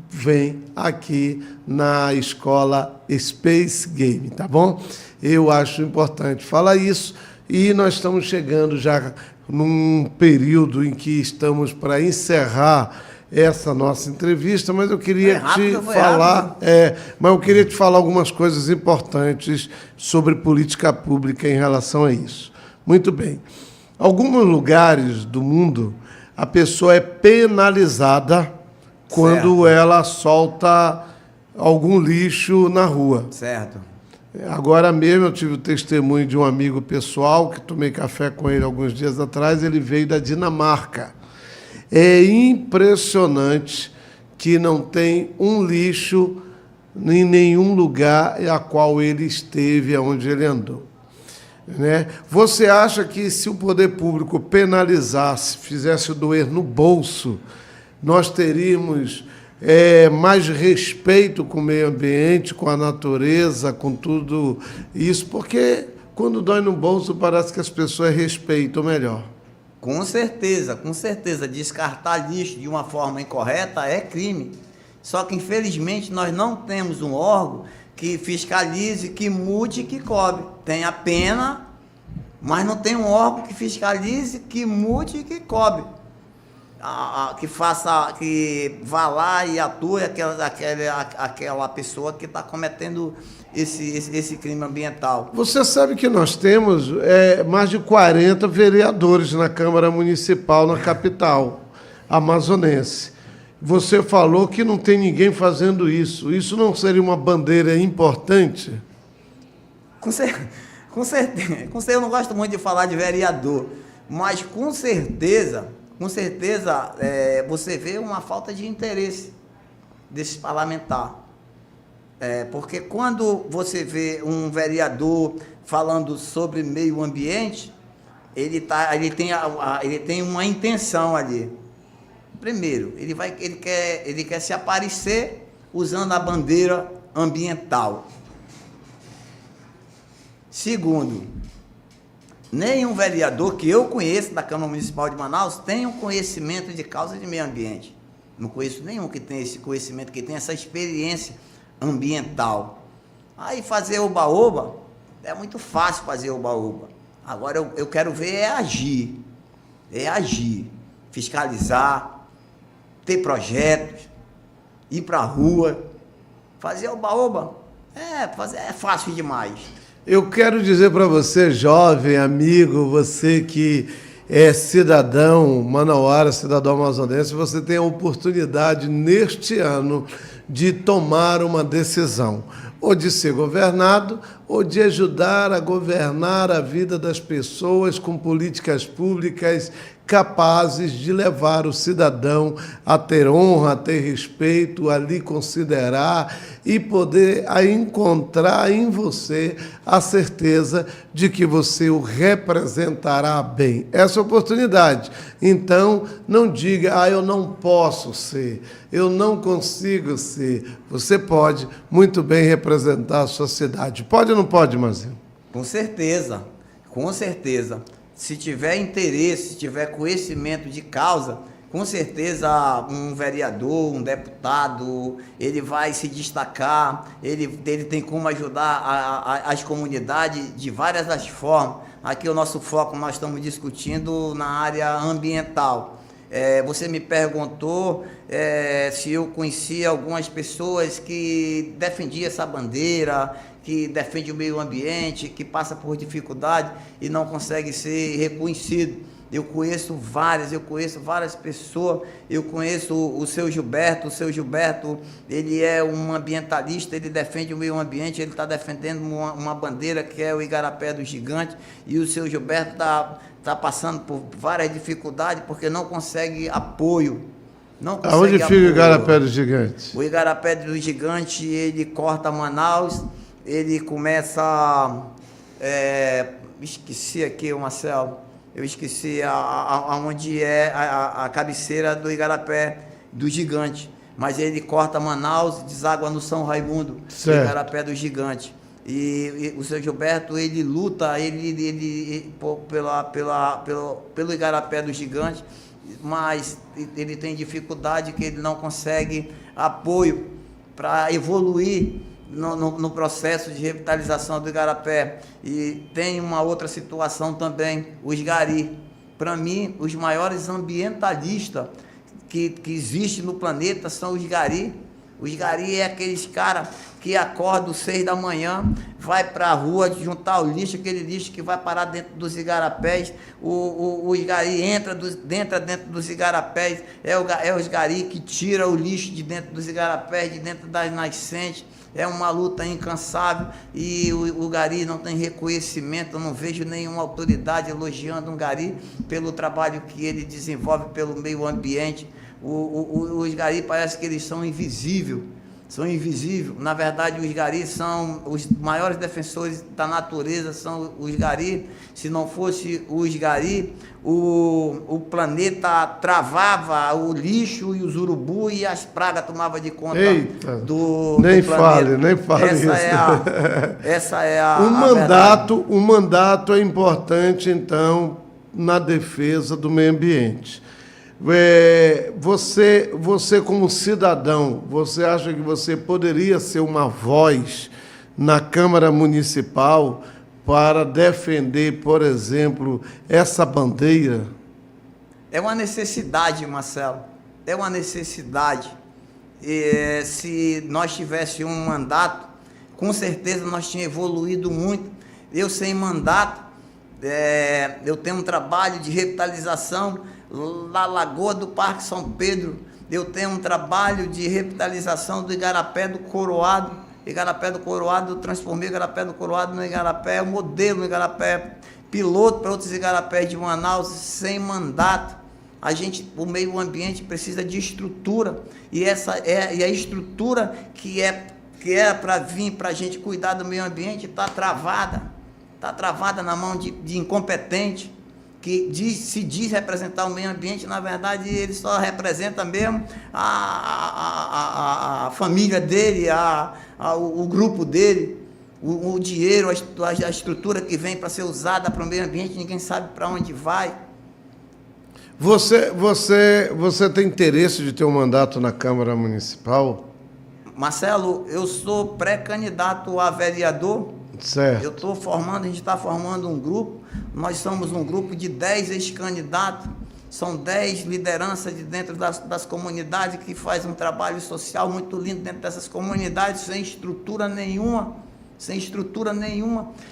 [SPEAKER 1] vem aqui na escola Space Game, tá bom? Eu acho importante falar isso e nós estamos chegando já num período em que estamos para encerrar essa nossa entrevista, mas eu queria te falar algumas coisas importantes sobre política pública em relação a isso. Muito bem. Alguns lugares do mundo, a pessoa é penalizada quando ela solta algum lixo na rua.
[SPEAKER 2] Certo.
[SPEAKER 1] Agora mesmo eu tive o testemunho de um amigo pessoal, que tomei café com ele alguns dias atrás, ele veio da Dinamarca. É impressionante que não tem um lixo em nenhum lugar a qual ele esteve, aonde ele andou. Né? Você acha que se o poder público penalizasse, fizesse doer no bolso, nós teríamos mais respeito com o meio ambiente, com a natureza, com tudo isso? Porque quando dói no bolso parece que as pessoas respeitam melhor.
[SPEAKER 2] Com certeza, com certeza. Descartar lixo de uma forma incorreta é crime. Só que, infelizmente, nós não temos um órgão que fiscalize, que multe e que cobre. Tem a pena, mas não tem um órgão que fiscalize, que multe e que cobre. Que vá lá e atue aquela pessoa que está cometendo esse crime ambiental.
[SPEAKER 1] Você sabe que nós temos mais de 40 vereadores na Câmara Municipal, na capital amazonense. Você falou que não tem ninguém fazendo isso. Isso não seria uma bandeira importante?
[SPEAKER 2] Com certeza. Eu não gosto muito de falar de vereador, mas com certeza, você vê uma falta de interesse desse parlamentar. Porque quando você vê um vereador falando sobre meio ambiente, ele tem uma intenção ali. Primeiro, ele quer se aparecer usando a bandeira ambiental. Segundo, nenhum vereador que eu conheço da Câmara Municipal de Manaus tem um conhecimento de causa de meio ambiente. Não conheço nenhum que tenha esse conhecimento, que tenha essa experiência ambiental. Aí fazer oba-oba, é muito fácil fazer oba-oba. Agora eu quero ver agir, fiscalizar, ter projetos, ir para a rua, fazer oba-oba, é fácil demais.
[SPEAKER 1] Eu quero dizer para você, jovem, amigo, você que é cidadão manauara, cidadão amazonense, você tem a oportunidade neste ano de tomar uma decisão, ou de ser governado, ou de ajudar a governar a vida das pessoas com políticas públicas capazes de levar o cidadão a ter honra, a ter respeito, a lhe considerar e poder encontrar em você a certeza de que você o representará bem. Essa oportunidade. Então, não diga, eu não posso ser, eu não consigo ser. Você pode muito bem representar a sua cidade. Pode ou não pode, Mazinho?
[SPEAKER 2] Com certeza, com certeza. Se tiver interesse, se tiver conhecimento de causa, com certeza um vereador, um deputado, ele vai se destacar, ele tem como ajudar as comunidades de várias das formas. Aqui o nosso foco, nós estamos discutindo na área ambiental. Você me perguntou se eu conhecia algumas pessoas que defendiam essa bandeira, que defende o meio ambiente, que passa por dificuldade e não consegue ser reconhecido. eu conheço várias pessoas, eu conheço o seu Gilberto, ele é um ambientalista, ele defende o meio ambiente, ele está defendendo uma bandeira que é o Igarapé do Gigante, e o seu Gilberto está passando por várias dificuldades porque não consegue apoio.
[SPEAKER 1] Aonde fica o Igarapé do Gigante?
[SPEAKER 2] O Igarapé do Gigante, ele corta Manaus, ele começa... esqueci aqui, Marcelo, eu esqueci aonde é a cabeceira do Igarapé do Gigante, mas ele corta Manaus, deságua no São Raimundo, o Igarapé do Gigante. E o seu Gilberto, ele luta pelo Igarapé do Gigante, mas ele tem dificuldade que ele não consegue apoio para evoluir no processo de revitalização do Igarapé. E tem uma outra situação também, os gari. Para mim, os maiores ambientalistas que existem no planeta são os gari. Os gari é aqueles caras que acordam às 6 da manhã, vai para a rua juntar o lixo, aquele lixo que vai parar dentro dos igarapés. Os gari entra dentro dos igarapés, é os gari que tira o lixo de dentro dos igarapés, de dentro das nascentes. É uma luta incansável e o gari não tem reconhecimento. Eu não vejo nenhuma autoridade elogiando um gari pelo trabalho que ele desenvolve pelo meio ambiente. Os gari parece que eles são invisíveis. Na verdade, os gari são os maiores defensores da natureza, são os gari. Se não fosse os gari, o planeta travava, o lixo e os urubus e as pragas tomavam de conta do planeta.
[SPEAKER 1] Nem fale isso.
[SPEAKER 2] Essa é a
[SPEAKER 1] O mandato é importante, então, na defesa do meio ambiente. Você como cidadão, você acha que você poderia ser uma voz na Câmara Municipal para defender, por exemplo, essa bandeira?
[SPEAKER 2] É uma necessidade, Marcelo, é uma necessidade. Se nós tivéssemos um mandato, com certeza nós tínhamos evoluído muito. Eu sem mandato, eu tenho um trabalho de revitalização na Lagoa do Parque São Pedro, eu tenho um trabalho de revitalização do Igarapé do Coroado. Eu transformei o Igarapé do Coroado no Igarapé, o modelo do Igarapé, piloto para outros igarapés de Manaus, sem mandato. O meio ambiente precisa de estrutura, e a estrutura que é para vir para a gente cuidar do meio ambiente está travada na mão de incompetente, que se diz representar o meio ambiente. Na verdade ele só representa mesmo a família dele, o grupo dele, o dinheiro, a estrutura que vem para ser usada para o meio ambiente, ninguém sabe para onde vai.
[SPEAKER 1] Você tem interesse de ter um mandato na Câmara Municipal?
[SPEAKER 2] Marcelo, eu sou pré-candidato a vereador.
[SPEAKER 1] Certo.
[SPEAKER 2] A gente está formando um grupo. Nós somos um grupo de 10 ex-candidatos, são 10 lideranças de dentro das comunidades que faz um trabalho social muito lindo dentro dessas comunidades, sem estrutura nenhuma,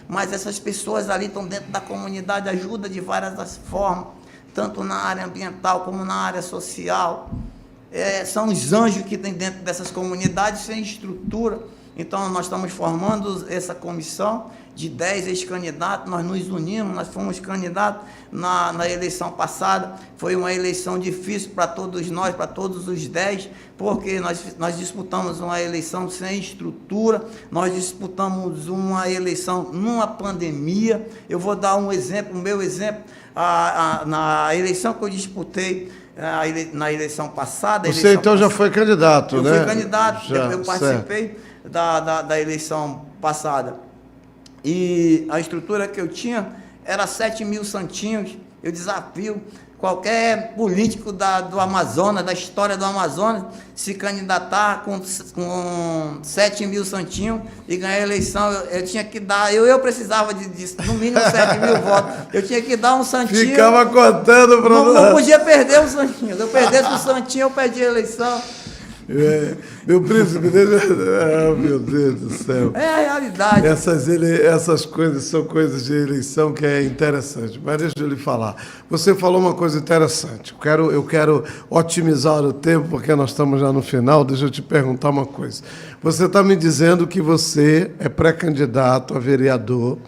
[SPEAKER 2] mas essas pessoas ali estão dentro da comunidade, ajudam de várias formas, tanto na área ambiental como na área social. São os anjos que tem dentro dessas comunidades sem estrutura. Então, nós estamos formando essa comissão de 10 ex-candidatos, nós nos unimos, nós fomos candidatos na eleição passada. Foi uma eleição difícil para todos nós, para todos os 10, porque nós disputamos uma eleição sem estrutura, nós disputamos uma eleição numa pandemia. Eu vou dar um exemplo, o meu exemplo, na eleição que eu disputei, na eleição passada...
[SPEAKER 1] Você então já foi candidato, né?
[SPEAKER 2] Eu fui candidato, eu participei da eleição passada. E a estrutura que eu tinha era 7 mil santinhos. Eu desafio qualquer político do Amazonas, da história do Amazonas, se candidatar com 7 mil santinhos e ganhar a eleição. Eu tinha que dar, eu precisava de no mínimo 7 mil votos. Eu tinha que dar um santinho.
[SPEAKER 1] Ficava contando para
[SPEAKER 2] não podia perder o santinho. Se eu perdesse o santinho, eu perdi a eleição.
[SPEAKER 1] Meu príncipe, meu Deus do céu.
[SPEAKER 2] É a realidade.
[SPEAKER 1] Essas coisas são coisas de eleição que é interessante. Mas deixa eu lhe falar. Você falou uma coisa interessante. Eu quero otimizar o tempo, porque nós estamos já no final. Deixa eu te perguntar uma coisa. Você está me dizendo que você é pré-candidato a vereador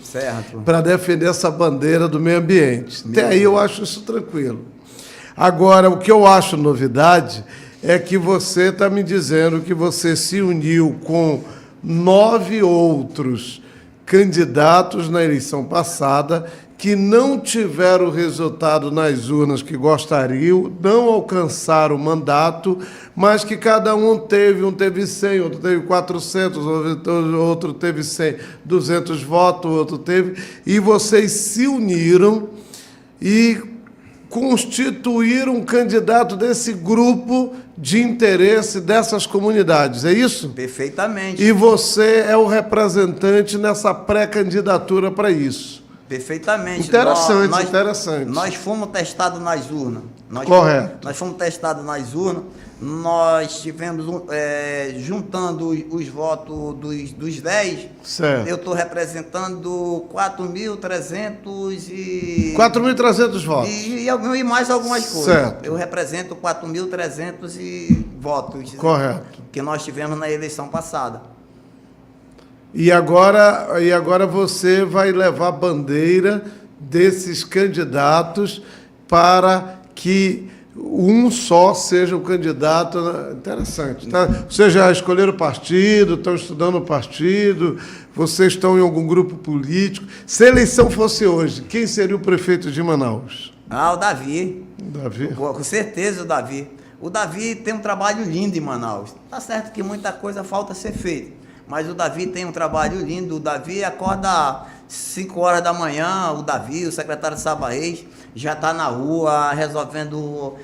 [SPEAKER 1] para defender essa bandeira do meio ambiente. Até aí eu acho isso tranquilo. Agora, o que eu acho novidade é que você está me dizendo que você se uniu com 9 outros candidatos na eleição passada que não tiveram o resultado nas urnas que gostariam, não alcançaram o mandato, mas que cada um teve 100, outro teve 400, outro teve 100, 200 votos, outro teve... E vocês se uniram e constituir um candidato desse grupo de interesse dessas comunidades, é isso?
[SPEAKER 2] Perfeitamente.
[SPEAKER 1] E você é o representante nessa pré-candidatura para isso.
[SPEAKER 2] Perfeitamente.
[SPEAKER 1] Interessante.
[SPEAKER 2] Nós fomos testados nas urnas.
[SPEAKER 1] Correto.
[SPEAKER 2] Nós fomos testados nas urnas. Nós tivemos, juntando os votos dos 10,
[SPEAKER 1] certo.
[SPEAKER 2] Eu estou representando 4.300
[SPEAKER 1] 4.300 votos.
[SPEAKER 2] E mais algumas coisas.
[SPEAKER 1] Certo.
[SPEAKER 2] Eu represento 4.300 votos.
[SPEAKER 1] Correto.
[SPEAKER 2] Que nós tivemos na eleição passada.
[SPEAKER 1] E agora você vai levar a bandeira desses candidatos para que um só seja o candidato. Interessante. Tá? Vocês já escolheram o partido, estão estudando o partido, vocês estão em algum grupo político. Se a eleição fosse hoje, quem seria o prefeito de Manaus?
[SPEAKER 2] O Davi.
[SPEAKER 1] Davi?
[SPEAKER 2] Com certeza o Davi. O Davi tem um trabalho lindo em Manaus. Tá certo que muita coisa falta ser feita, mas o Davi tem um trabalho lindo. O Davi acorda 5 horas da manhã, o Davi, o secretário de Saba Reis, já está na rua resolvendo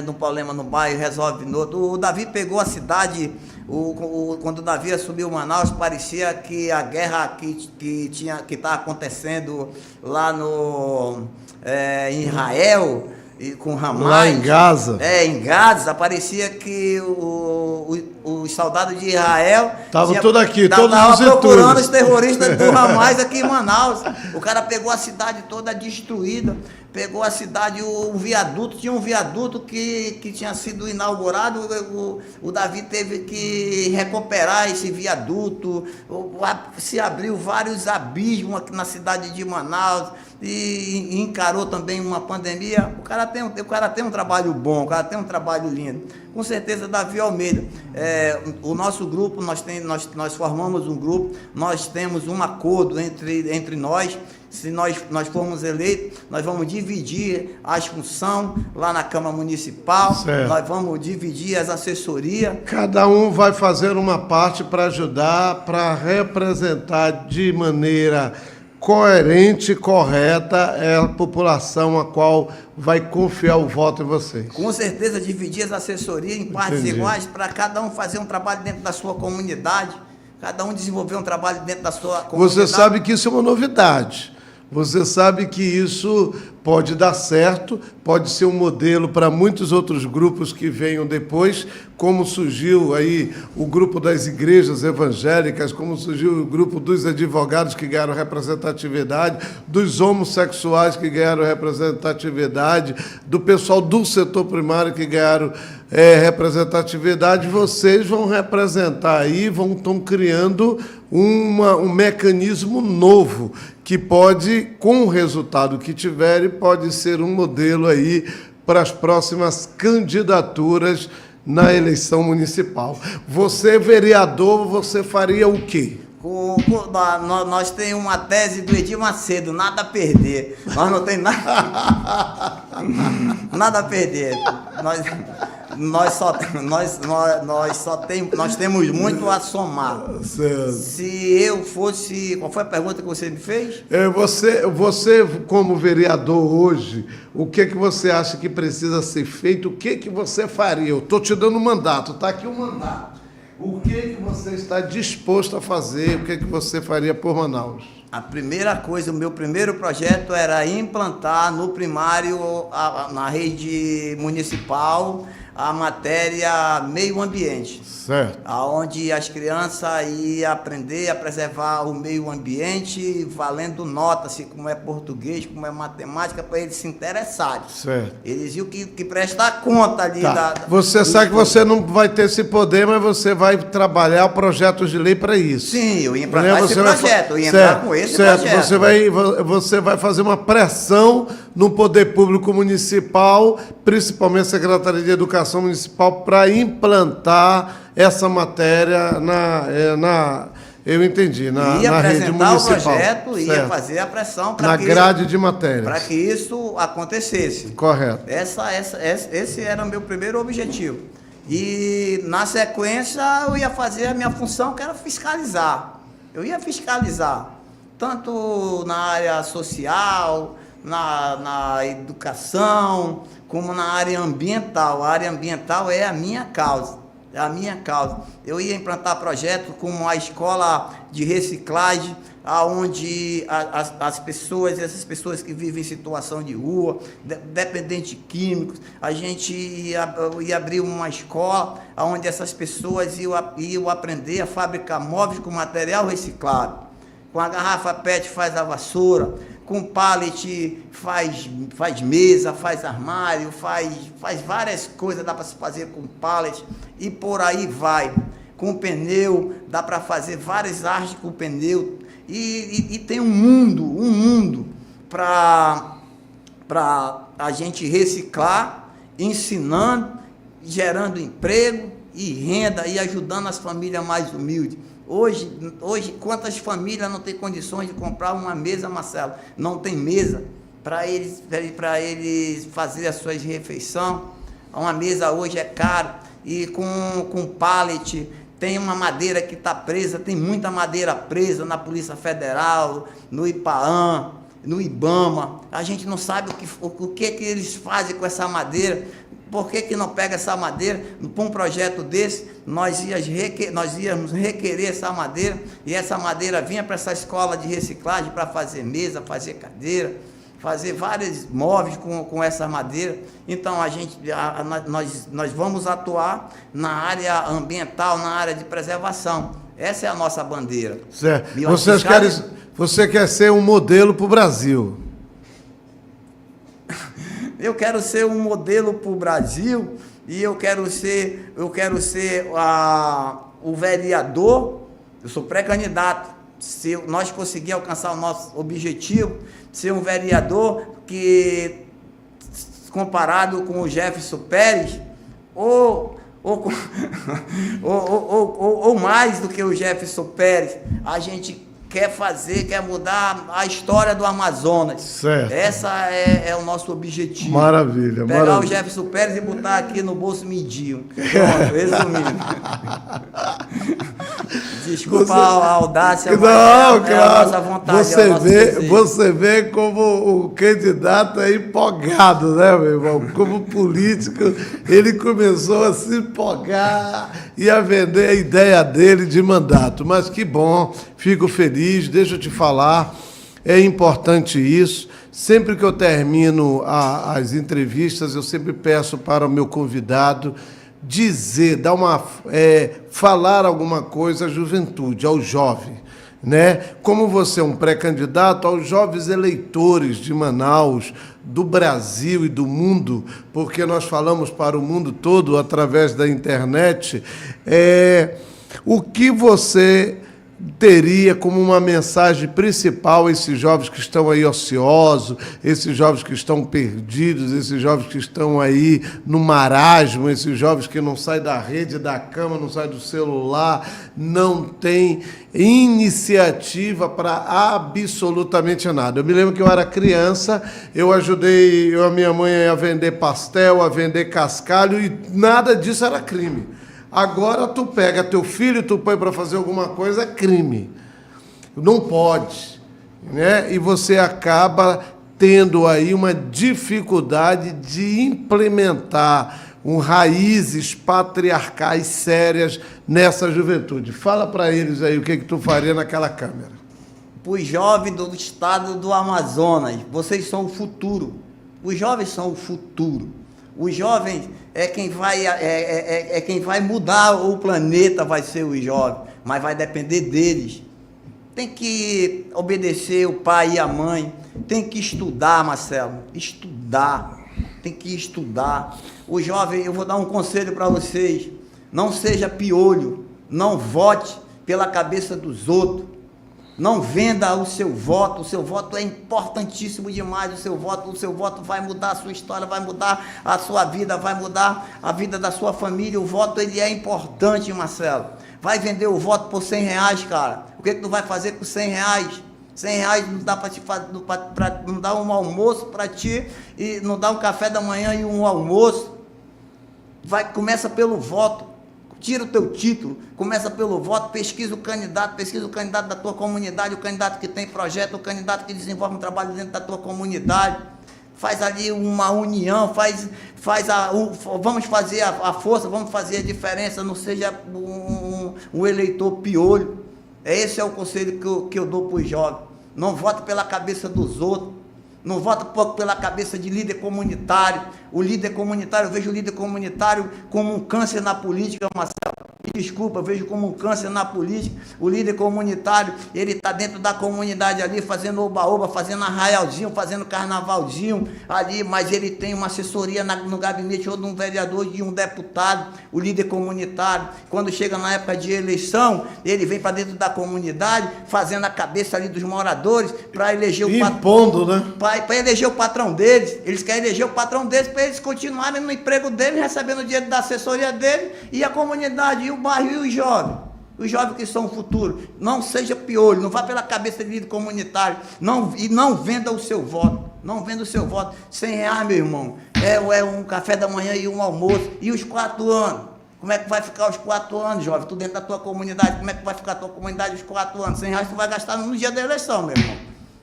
[SPEAKER 2] um problema no bairro, resolve no outro. O Davi pegou a cidade, quando o Davi assumiu Manaus, parecia que a guerra que estava acontecendo lá em Israel, e com Hamas,
[SPEAKER 1] lá em Gaza.
[SPEAKER 2] Em Gaza, parecia que os soldados de Israel
[SPEAKER 1] estavam tudo aqui, todos
[SPEAKER 2] os procurando
[SPEAKER 1] os
[SPEAKER 2] terroristas do Hamas aqui em Manaus. O cara pegou a cidade toda destruída, pegou a cidade, tinha um viaduto que tinha sido inaugurado, o Davi teve que recuperar esse viaduto, se abriu vários abismos aqui na cidade de Manaus, e encarou também uma pandemia. O cara tem um trabalho bom, o cara tem um trabalho lindo. Com certeza, Davi Almeida. O nosso grupo, nós formamos um grupo, nós temos um acordo entre nós. Se nós formos eleitos, nós vamos dividir as funções lá na Câmara Municipal, certo. Nós vamos dividir as assessorias.
[SPEAKER 1] Cada um vai fazer uma parte para ajudar, para representar de maneira coerente e correta a população a qual vai confiar o voto em vocês.
[SPEAKER 2] Com certeza, dividir as assessorias em partes iguais para cada um fazer um trabalho dentro da sua comunidade, cada um desenvolver um trabalho dentro da sua comunidade.
[SPEAKER 1] Você sabe que isso é uma novidade. Você sabe que isso pode dar certo, pode ser um modelo para muitos outros grupos que venham depois, como surgiu aí o grupo das igrejas evangélicas, como surgiu o grupo dos advogados que ganharam representatividade, dos homossexuais que ganharam representatividade, do pessoal do setor primário que ganharam representatividade. Vocês vão representar aí, estão criando um mecanismo novo que pode, com o resultado que tiverem, pode ser um modelo aí para as próximas candidaturas na eleição municipal. Você, vereador, você faria o quê?
[SPEAKER 2] Nós temos uma tese do Edir Macedo, nada a perder. Nós não temos nada a perder. Nós temos muito a somar.
[SPEAKER 1] Certo.
[SPEAKER 2] Se eu fosse... Qual foi a pergunta que você me fez?
[SPEAKER 1] Você, como vereador hoje, o que você acha que precisa ser feito? O que você faria? Eu estou te dando um mandato, está aqui o mandato. O que você está disposto a fazer? O que você faria por Manaus?
[SPEAKER 2] A primeira coisa, o meu primeiro projeto era implantar no primário, na rede municipal, a matéria meio ambiente.
[SPEAKER 1] Certo.
[SPEAKER 2] Onde as crianças iam aprender a preservar o meio ambiente, valendo nota-se, como é português, como é matemática, para eles se interessarem.
[SPEAKER 1] Certo.
[SPEAKER 2] Eles iam que prestar conta ali
[SPEAKER 1] Você sabe que você não vai ter esse poder, mas você vai trabalhar projetos de lei para isso.
[SPEAKER 2] Sim, eu ia implantar esse projeto, eu ia entrar com esse
[SPEAKER 1] certo.
[SPEAKER 2] projeto.
[SPEAKER 1] Você vai fazer uma pressão no poder público municipal, principalmente a Secretaria de Educação Municipal, para implantar essa matéria eu entendi, na rede municipal.
[SPEAKER 2] O projeto, ia fazer a pressão
[SPEAKER 1] na grade de matérias.
[SPEAKER 2] Para que isso acontecesse.
[SPEAKER 1] Correto.
[SPEAKER 2] Esse era o meu primeiro objetivo. E, na sequência, eu ia fazer a minha função, que era fiscalizar. Eu ia fiscalizar, tanto na área social, na educação, como na área ambiental. A área ambiental é a minha causa. É a minha causa. Eu ia implantar projetos como a escola de reciclagem, onde essas pessoas que vivem em situação de rua, dependentes de químicos, a gente ia abrir uma escola onde essas pessoas iam aprender a fabricar móveis com material reciclado. Com a garrafa PET faz a vassoura, com pallet faz mesa, faz armário, faz várias coisas, dá para se fazer com pallet e por aí vai. Com pneu, dá para fazer várias artes com pneu e tem um mundo para a gente reciclar, ensinando, gerando emprego e renda e ajudando as famílias mais humildes. Hoje, quantas famílias não têm condições de comprar uma mesa, Marcelo? Não tem mesa para eles fazer as suas refeições. Uma mesa hoje é caro e com pallet, tem uma madeira que está presa, tem muita madeira presa na Polícia Federal, no IPAAM, no IBAMA. A gente não sabe o que eles fazem com essa madeira. Por que não pega essa madeira? Para um projeto desse, nós íamos requerer essa madeira, e essa madeira vinha para essa escola de reciclagem para fazer mesa, fazer cadeira, fazer vários móveis com essa madeira. Então, nós vamos atuar na área ambiental, na área de preservação. Essa é a nossa bandeira.
[SPEAKER 1] Certo. Você quer ser um modelo para o Brasil?
[SPEAKER 2] Eu quero ser um modelo para o Brasil e eu quero ser o vereador. Eu sou pré-candidato. Se nós conseguirmos alcançar o nosso objetivo, ser um vereador que, comparado com o Jefferson Pérez, ou mais do que o Jefferson Pérez, a gente quer mudar a história do Amazonas.
[SPEAKER 1] Certo.
[SPEAKER 2] Essa é o nosso objetivo.
[SPEAKER 1] Maravilha.
[SPEAKER 2] Pegar o Jefferson Pérez e botar aqui no bolso midinho. Pronto, resumindo. Desculpa a audácia,
[SPEAKER 1] não,
[SPEAKER 2] mas
[SPEAKER 1] claro.
[SPEAKER 2] A nossa vontade.
[SPEAKER 1] Você vê como o candidato é empolgado, né, meu irmão? Como político, ele começou a se empolgar e a vender a ideia dele de mandato. Mas que bom, fico feliz, deixa eu te falar, é importante isso. Sempre que eu termino as entrevistas, eu sempre peço para o meu convidado dizer, falar alguma coisa à juventude, ao jovem, né? Como você é um pré-candidato, aos jovens eleitores de Manaus, do Brasil e do mundo, porque nós falamos para o mundo todo através da internet, o que você teria como uma mensagem principal esses jovens que estão aí ociosos, esses jovens que estão perdidos, esses jovens que estão aí no marasmo, esses jovens que não saem da rede, da cama, não saem do celular, não tem iniciativa para absolutamente nada. Eu me lembro que eu era criança, eu ajudei a minha mãe a vender pastel, a vender cascalho, e nada disso era crime. Agora tu pega teu filho, tu põe para fazer alguma coisa, é crime. Não pode, né? E você acaba tendo aí uma dificuldade de implementar raízes patriarcais sérias nessa juventude. Fala para eles aí o que tu faria naquela câmera.
[SPEAKER 2] Para os jovens do estado do Amazonas, vocês são o futuro. Os jovens são o futuro. Os jovens é quem vai mudar o planeta, vai ser os jovens, mas vai depender deles. Tem que obedecer o pai e a mãe, tem que estudar, Marcelo, estudar, tem que estudar. O jovem, eu vou dar um conselho para vocês, não seja piolho, não vote pela cabeça dos outros, não venda o seu voto é importantíssimo demais, o seu voto vai mudar a sua história, vai mudar a sua vida, vai mudar a vida da sua família, o voto ele é importante, Marcelo. Vai vender o voto por R$100, cara, o que tu vai fazer com R$100? R$100 não dá não dá um almoço para ti, e não dá um café da manhã e um almoço. Começa pelo voto. Tira o teu título, começa pelo voto, pesquisa o candidato da tua comunidade, o candidato que tem projeto, o candidato que desenvolve um trabalho dentro da tua comunidade. Faz ali uma união, vamos fazer a força, vamos fazer a diferença, não seja um eleitor piolho. Esse é o conselho que eu dou para os jovens. Não vote pela cabeça dos outros. Não vota pela cabeça de líder comunitário. O líder comunitário, eu vejo o líder comunitário como um câncer na política, Marcelo. Me desculpa, eu vejo como um câncer na política. O líder comunitário, ele está dentro da comunidade ali, fazendo oba-oba, fazendo arraialzinho, fazendo carnavalzinho ali, mas ele tem uma assessoria no gabinete ou de um vereador, de um deputado. O líder comunitário, quando chega na época de eleição, ele vem para dentro da comunidade, fazendo a cabeça ali dos moradores, para eleger o
[SPEAKER 1] patrão, né?
[SPEAKER 2] Para eleger o patrão deles. Eles querem eleger o patrão deles para eles continuarem no emprego deles, recebendo o dinheiro da assessoria dele, e a comunidade, e o bairro, e os jovens que são o futuro. Não seja piolho, não vá pela cabeça de líder comunitário, e não venda o seu voto. Não venda o seu voto. R$100, meu irmão, é um café da manhã e um almoço. E os 4 anos? Como é que vai ficar os 4 anos, jovem? Tu dentro da tua comunidade, como é que vai ficar a tua comunidade os 4 anos? R$100 tu vai gastar no dia da eleição, meu irmão.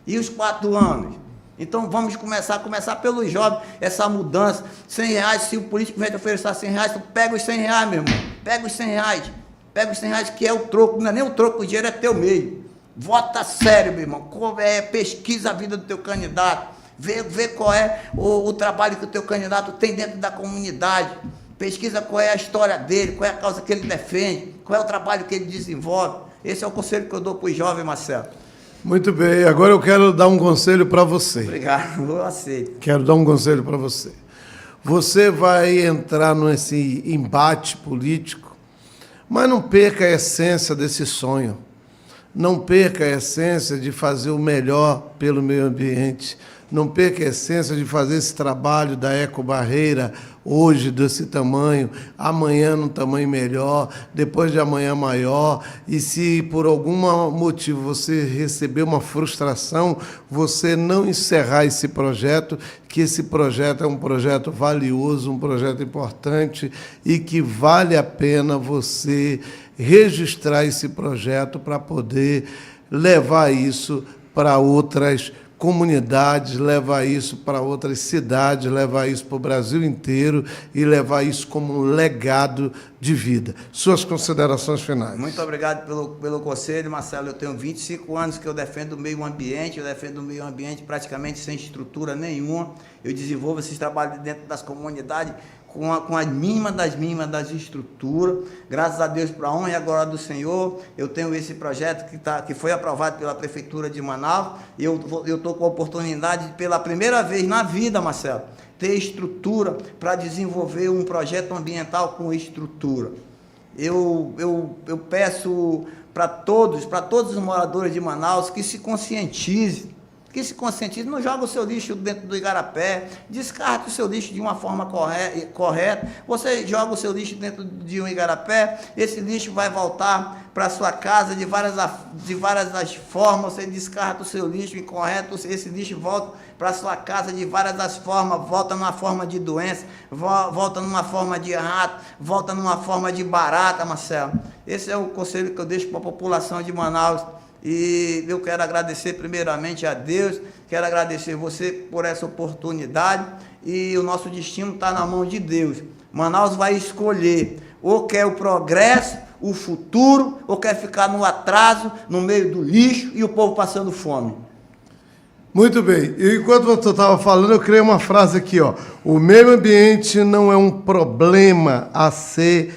[SPEAKER 2] E os 4 anos? Então vamos começar pelos jovens, essa mudança. R$100, se o político vem te oferecer R$100, tu pega os R$100, meu irmão. Pega os R$100, que é o troco, não é nem o troco, o dinheiro é teu meio. Vota sério, meu irmão. Pesquisa a vida do teu candidato. Vê qual é o trabalho que o teu candidato tem dentro da comunidade. Pesquisa qual é a história dele, qual é a causa que ele defende, qual é o trabalho que ele desenvolve. Esse é o conselho que eu dou para os jovens, Marcelo.
[SPEAKER 1] Muito bem, agora eu quero dar um conselho para você.
[SPEAKER 2] Obrigado, eu aceito.
[SPEAKER 1] Quero dar um conselho para você. Você vai entrar nesse embate político, mas não perca a essência desse sonho. Não perca a essência de fazer o melhor pelo meio ambiente. Não perca a essência de fazer esse trabalho da ecobarreira, hoje desse tamanho, amanhã num tamanho melhor, depois de amanhã maior. E se por algum motivo você receber uma frustração, você não encerrar esse projeto, que esse projeto é um projeto valioso, um projeto importante e que vale a pena você registrar esse projeto para poder levar isso para outras comunidades, levar isso para outras cidades, levar isso para o Brasil inteiro e levar isso como um legado de vida. Suas considerações finais.
[SPEAKER 2] Muito obrigado pelo conselho, Marcelo. Eu tenho 25 anos que eu defendo o meio ambiente, praticamente sem estrutura nenhuma. Eu desenvolvo esses trabalhos dentro das comunidades com a mínima das estruturas. Graças a Deus, para a honra e a glória do Senhor, eu tenho esse projeto que foi aprovado pela Prefeitura de Manaus, e eu estou com a oportunidade, pela primeira vez na vida, Marcelo, ter estrutura para desenvolver um projeto ambiental com estrutura. Eu peço para todos os moradores de Manaus que se conscientizem, não joga o seu lixo dentro do igarapé, descarte o seu lixo de uma forma correta. Você joga o seu lixo dentro de um igarapé, esse lixo vai voltar para a sua casa de várias das formas. Você descarta o seu lixo incorreto, esse lixo volta para a sua casa de várias das formas, volta numa forma de doença, volta numa forma de rato, volta numa forma de barata, Marcelo. Esse é o conselho que eu deixo para a população de Manaus. E eu quero agradecer primeiramente a Deus, quero agradecer você por essa oportunidade, e o nosso destino está na mão de Deus. Manaus vai escolher, ou quer o progresso, o futuro, ou quer ficar no atraso, no meio do lixo e o povo passando fome.
[SPEAKER 1] Muito bem. E enquanto você estava falando, eu criei uma frase aqui, ó. O meio ambiente não é um problema a ser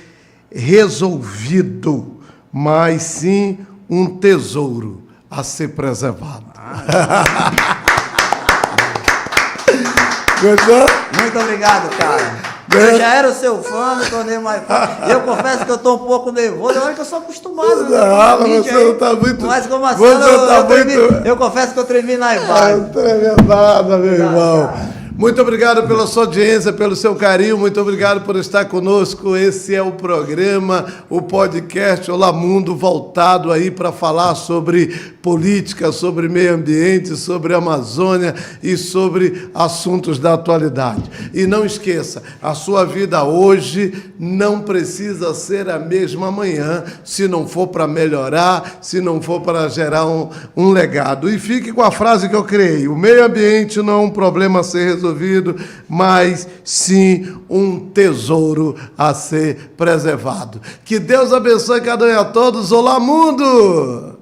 [SPEAKER 1] resolvido, mas sim um tesouro a ser preservado. Gostou?
[SPEAKER 2] Muito obrigado, cara. Eu já era o seu fã, me tornei mais fã. E eu confesso que eu estou um pouco nervoso. Olha que eu sou acostumado.
[SPEAKER 1] Não, você não está muito...
[SPEAKER 2] Mas como assim, eu confesso que eu tremi na imagem.
[SPEAKER 1] Não treme nada, meu irmão. Muito obrigado pela sua audiência, pelo seu carinho, muito obrigado por estar conosco. Esse é o programa, o podcast Olá Mundo, voltado aí para falar sobre política, sobre meio ambiente, sobre Amazônia e sobre assuntos da atualidade. E não esqueça, a sua vida hoje não precisa ser a mesma amanhã, se não for para melhorar, se não for para gerar um legado. E fique com a frase que eu criei: o meio ambiente não é um problema a ser resolvido, mas sim um tesouro a ser preservado. Que Deus abençoe cada um e a todos. Olá, mundo!